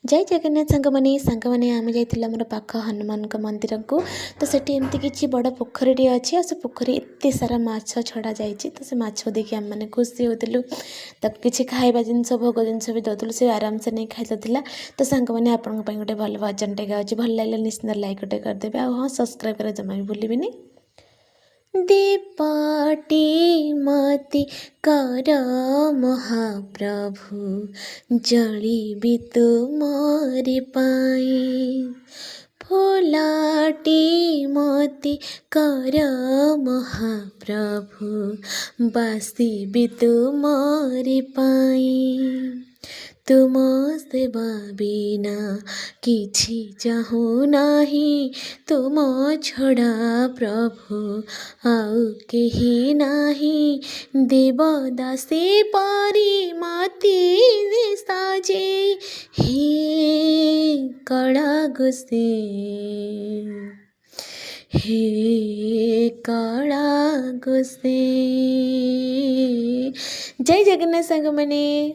जय जगन्नाथ सांग मैंने आम जाइए आमर पाख हनुमान मंदिर को। तो सेठी एमती किसी बड़ पोखरी अच्छी से पोखरी एत सारा माछ छड़ा जाइए। तो से माछ देखिए आम मैंने खुशी होलु। ताक किसी खाଇବା जिनस भोग जिनस भी दौलु से आराम से नहीं खाई। तो सांग मैंने आपण गोटे भल भजन टे गाँच भल लगे निश्चित लाइक गोटे करदेवे। हाँ सब्सक्राइब कर जमा भी भूलिए। दीपटी मति कर महाप्रभु जली भी तुमरि पाई। फूलाटी मति कर महाप्रभु बासी भी तुमरि पाई। तुम सेवा बिना किछि चाहूँ नाही। तुम छड़ा प्रभु आउ केही नाही। देवदासी परी मति साजे हे कड़ा गुसे हे कड़ा गुसे। जय जगन्नाथ सांग मैंने।